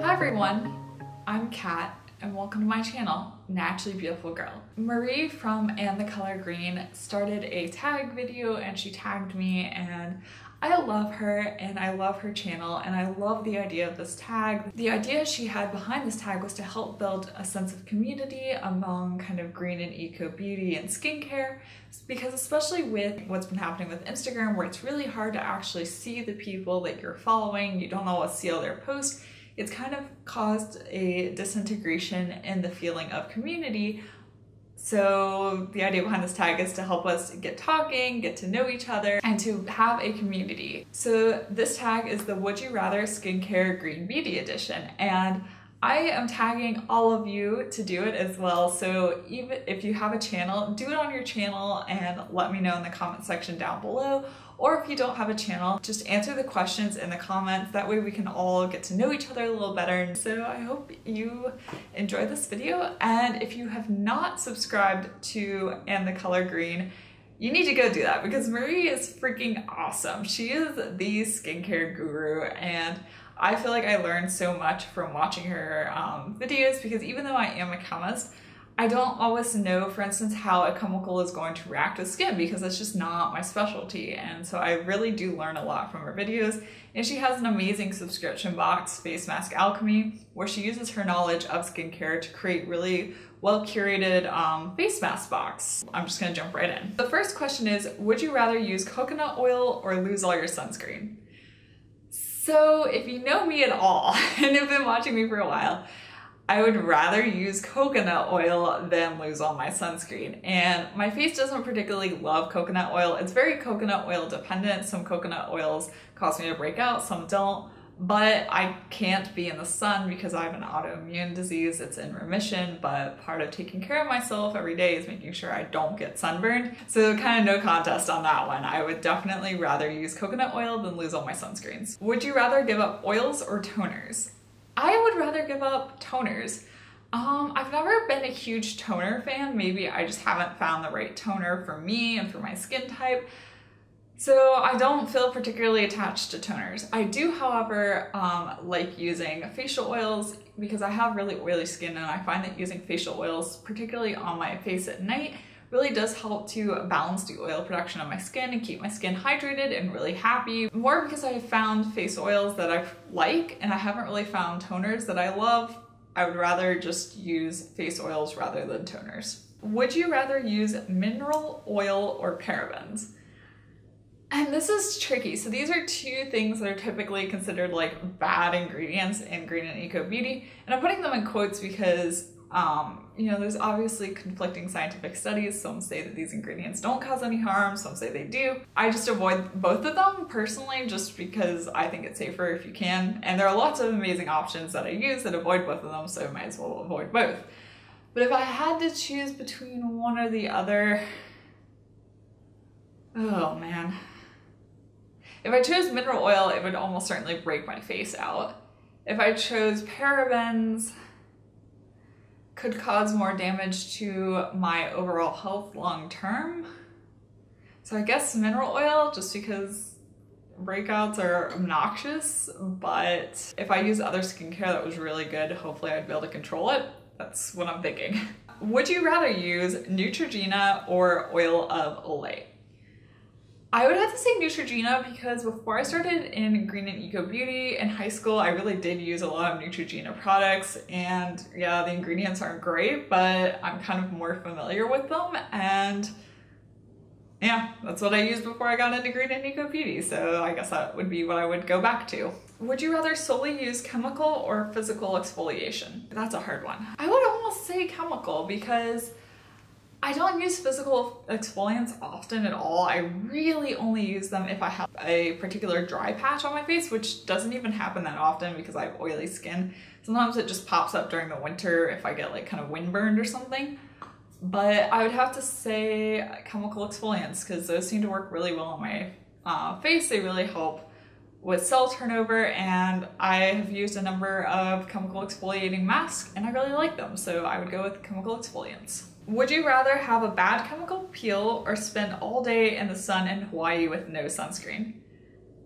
Hi everyone, I'm Kat and welcome to my channel, Naturally Beautiful Girl. Marie from And the Color Green started a tag video and she tagged me, and I love her and I love her channel and I love the idea of this tag. The idea she had behind this tag was to help build a sense of community among kind of green and eco beauty and skincare, because especially with what's been happening with Instagram, where it's really hard to actually see the people that you're following, you don't always see all their posts, it's kind of caused a disintegration in the feeling of community. So the idea behind this tag is to help us get talking, get to know each other, and to have a community. So this tag is the Would You Rather Skincare Green Beauty Edition, and I am tagging all of you to do it as well. So even if you have a channel, do it on your channel and let me know in the comment section down below. Or if you don't have a channel, just answer the questions in the comments. That way we can all get to know each other a little better. So I hope you enjoy this video. And if you have not subscribed to And the Color Green, you need to go do that because Marie is freaking awesome. She is the skincare guru, and I feel like I learned so much from watching her videos, because even though I am a chemist, I don't always know, for instance, how a chemical is going to react with skin, because that's just not my specialty. And so I really do learn a lot from her videos. And she has an amazing subscription box, Face Mask Alchemy, where she uses her knowledge of skincare to create really well-curated face mask box. I'm just gonna jump right in. The first question is, would you rather use coconut oil or lose all your sunscreen? So if you know me at all and have been watching me for a while, I would rather use coconut oil than lose all my sunscreen. And my face doesn't particularly love coconut oil. It's very coconut oil dependent. Some coconut oils cause me to break out, some don't. But I can't be in the sun because I have an autoimmune disease. It's in remission, but part of taking care of myself every day is making sure I don't get sunburned. So kind of no contest on that one. I would definitely rather use coconut oil than lose all my sunscreens. Would you rather give up oils or toners? I would rather give up toners. I've never been a huge toner fan. Maybe I just haven't found the right toner for me and for my skin type. So I don't feel particularly attached to toners. I do, however, like using facial oils because I have really oily skin, and I find that using facial oils, particularly on my face at night, really does help to balance the oil production on my skin and keep my skin hydrated and really happy. More because I have found face oils that I like, and I haven't really found toners that I love. I would rather just use face oils rather than toners. Would you rather use mineral oil or parabens? And this is tricky. So these are two things that are typically considered like bad ingredients in green and eco beauty. And I'm putting them in quotes because you know, there's obviously conflicting scientific studies. Some say that these ingredients don't cause any harm, some say they do. I just avoid both of them personally, just because I think it's safer if you can. And there are lots of amazing options that I use that avoid both of them, so I might as well avoid both. But if I had to choose between one or the other, oh man. If I chose mineral oil, it would almost certainly break my face out. If I chose parabens, could cause more damage to my overall health long term. So I guess mineral oil, just because breakouts are obnoxious, but if I use other skincare that was really good, hopefully I'd be able to control it. That's what I'm thinking. Would you rather use Neutrogena or Oil of Olay? I would have to say Neutrogena because before I started in green and eco beauty in high school, I really did use a lot of Neutrogena products, and yeah, the ingredients aren't great, but I'm kind of more familiar with them, and yeah, that's what I used before I got into green and eco beauty, so I guess that would be what I would go back to. Would you rather solely use chemical or physical exfoliation? That's a hard one. I would almost say chemical because I don't use physical exfoliants often at all. I really only use them if I have a particular dry patch on my face, which doesn't even happen that often because I have oily skin. Sometimes it just pops up during the winter if I get like kind of windburned or something. But I would have to say chemical exfoliants because those seem to work really well on my face. They really help with cell turnover, and I have used a number of chemical exfoliating masks and I really like them, so I would go with chemical exfoliants. Would you rather have a bad chemical peel or spend all day in the sun in Hawaii with no sunscreen?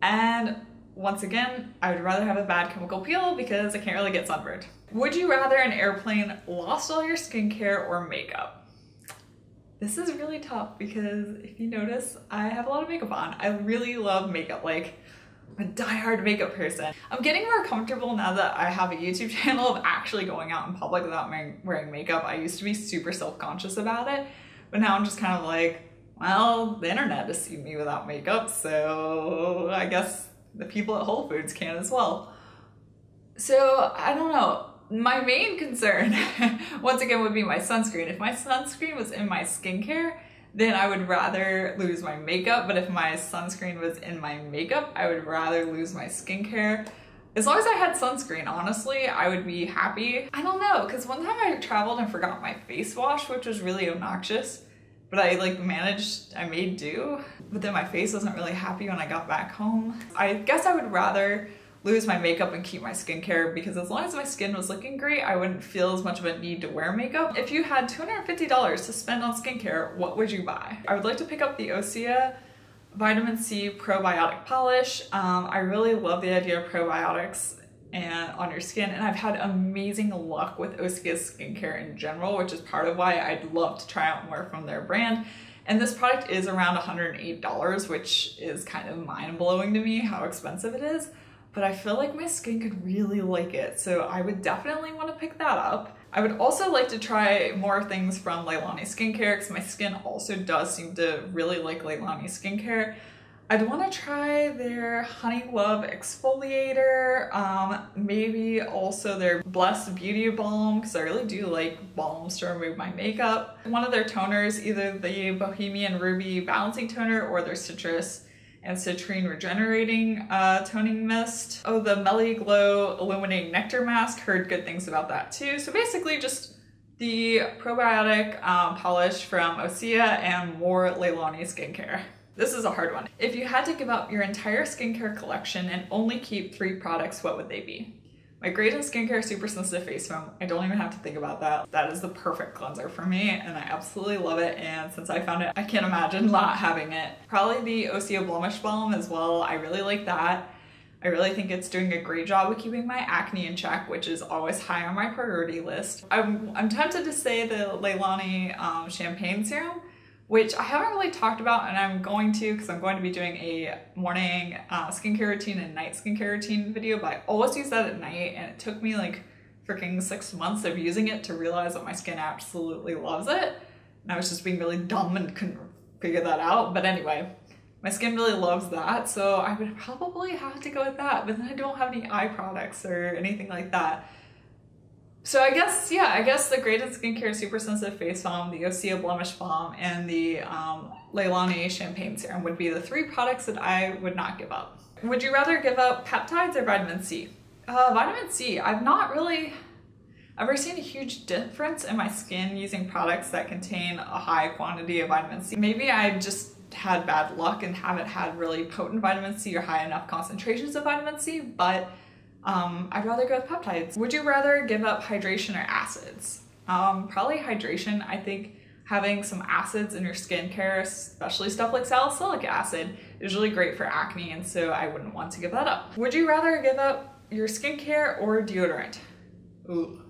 And once again, I would rather have a bad chemical peel because I can't really get sunburned. Would you rather an airplane lost all your skincare or makeup? This is really tough because if you notice, I have a lot of makeup on. I really love makeup, like I'm a diehard makeup person. I'm getting more comfortable now that I have a YouTube channel of actually going out in public without wearing makeup. I used to be super self-conscious about it, but now I'm just kind of like, well, the internet has seen me without makeup, so I guess the people at Whole Foods can as well. So I don't know. My main concern, once again, would be my sunscreen. If my sunscreen was in my skincare, then I would rather lose my makeup. But if my sunscreen was in my makeup, I would rather lose my skincare. As long as I had sunscreen, honestly, I would be happy. I don't know, because one time I traveled and forgot my face wash, which was really obnoxious. But I made do. But then my face wasn't really happy when I got back home. I guess I would rather lose my makeup and keep my skincare because as long as my skin was looking great, I wouldn't feel as much of a need to wear makeup. If you had $250 to spend on skincare, what would you buy? I would like to pick up the Osea Vitamin C Probiotic Polish. I really love the idea of probiotics and on your skin, and I've had amazing luck with Osea skincare in general, which is part of why I'd love to try out more from their brand. And this product is around $108, which is kind of mind-blowing to me how expensive it is. But I feel like my skin could really like it, so I would definitely want to pick that up. I would also like to try more things from Leilani Skincare because my skin also does seem to really like Leilani Skincare. I'd want to try their Honey Love Exfoliator, maybe also their Blessed Beauty Balm because I really do like balms to remove my makeup. One of their toners, either the Bohemian Ruby Balancing Toner or their Citrus and Citrine Regenerating Toning Mist. Oh, the Melly Glow Illuminating Nectar Mask, heard good things about that too. So basically just the probiotic polish from Osea and more Leilani Skincare. This is a hard one. If you had to give up your entire skincare collection and only keep 3 products, what would they be? My Graydon Skincare Super Sensitive Face Foam. I don't even have to think about that. That is the perfect cleanser for me and I absolutely love it, and since I found it, I can't imagine not having it. Probably the Osea Blemish Balm as well. I really like that. I really think it's doing a great job with keeping my acne in check, which is always high on my priority list. I'm tempted to say the Leilani Champagne Serum, which I haven't really talked about, and I'm going to because I'm going to be doing a morning skincare routine and night skincare routine video, but I always use that at night, and it took me like freaking 6 months of using it to realize that my skin absolutely loves it. And I was just being really dumb and couldn't figure that out. But anyway, my skin really loves that, so I would probably have to go with that, but then I don't have any eye products or anything like that. So I guess, yeah, I guess the Graydon Skincare Super Sensitive Face Balm, the Osea Blemish Balm, and the Leilani Champagne Serum would be the 3 products that I would not give up. Would you rather give up peptides or vitamin C? Vitamin C, I've not really ever seen a huge difference in my skin using products that contain a high quantity of vitamin C. Maybe I just had bad luck and haven't had really potent vitamin C or high enough concentrations of vitamin C, but I'd rather go with peptides. Would you rather give up hydration or acids? Probably hydration. I think having some acids in your skincare, especially stuff like salicylic acid, is really great for acne, and so I wouldn't want to give that up. Would you rather give up your skincare or deodorant? Ooh,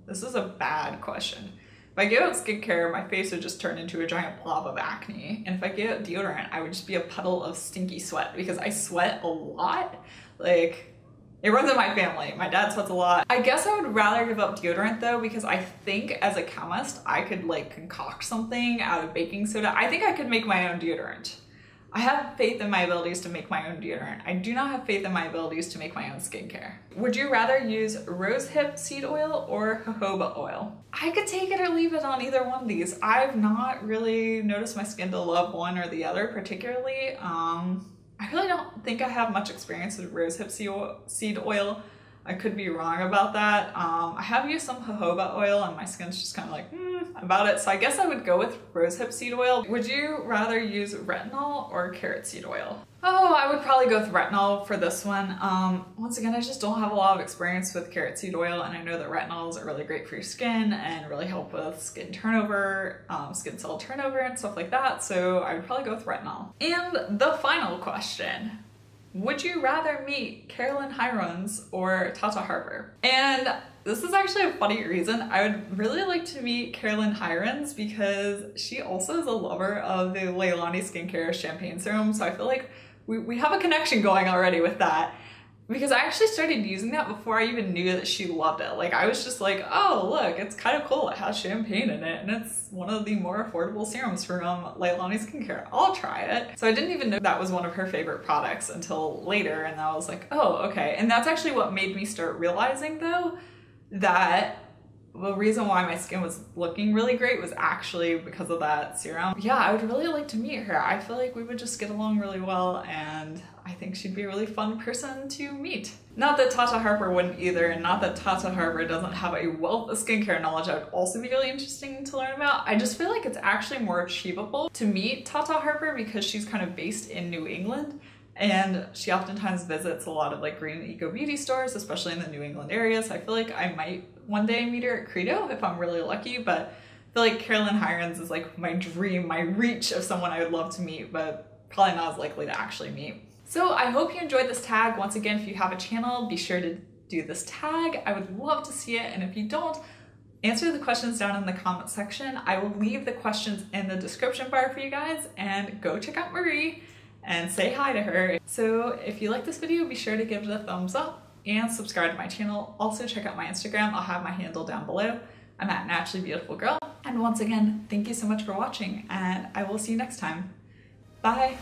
this is a bad question. If I give up skincare, my face would just turn into a giant blob of acne, and if I give up deodorant, I would just be a puddle of stinky sweat because I sweat a lot. Like, it runs in my family. My dad sweats a lot. I guess I would rather give up deodorant though, because I think as a chemist, I could like concoct something out of baking soda. I think I could make my own deodorant. I have faith in my abilities to make my own deodorant. I do not have faith in my abilities to make my own skincare. Would you rather use rosehip seed oil or jojoba oil? I could take it or leave it on either one of these. I've not really noticed my skin to love one or the other particularly. I really don't think I have much experience with rosehip seed oil. I could be wrong about that. I have used some jojoba oil and my skin's just kind of like, about it. So I guess I would go with rosehip seed oil. Would you rather use retinol or carrot seed oil? Oh, I would probably go with retinol for this one. Once again, I just don't have a lot of experience with carrot seed oil, and I know that retinols are really great for your skin and really help with skin turnover, skin cell turnover and stuff like that. So I would probably go with retinol. And the final question, would you rather meet Carolyn Hirons or Tata Harper? And this is actually a funny reason. I would really like to meet Carolyn Hirons because she also is a lover of the Leilani Skincare Champagne Serum, so I feel like we have a connection going already with that. Because I actually started using that before I even knew that she loved it. Like, I was just like, oh, look, it's kind of cool. It has champagne in it, and it's one of the more affordable serums from Leilani Skincare. I'll try it. So I didn't even know that was one of her favorite products until later, and I was like, oh, okay. And that's actually what made me start realizing, though, that the reason why my skin was looking really great was actually because of that serum. Yeah, I would really like to meet her. I feel like we would just get along really well, and I think she'd be a really fun person to meet. Not that Tata Harper wouldn't either, and not that Tata Harper doesn't have a wealth of skincare knowledge that would also be really interesting to learn about. I just feel like it's actually more achievable to meet Tata Harper because she's kind of based in New England, and she oftentimes visits a lot of like green eco beauty stores, especially in the New England area. So I feel like I might one day meet her at Credo if I'm really lucky, but I feel like Carolyn Hirons is like my dream, my reach of someone I would love to meet, but probably not as likely to actually meet. So I hope you enjoyed this tag. Once again, if you have a channel, be sure to do this tag. I would love to see it. And if you don't, answer the questions down in the comment section. I will leave the questions in the description bar for you guys, and go check out Marie and say hi to her. So if you like this video, be sure to give it a thumbs up and subscribe to my channel. Also check out my Instagram. I'll have my handle down below. I'm at Naturally Beautiful Girl. And once again, thank you so much for watching, and I will see you next time. Bye.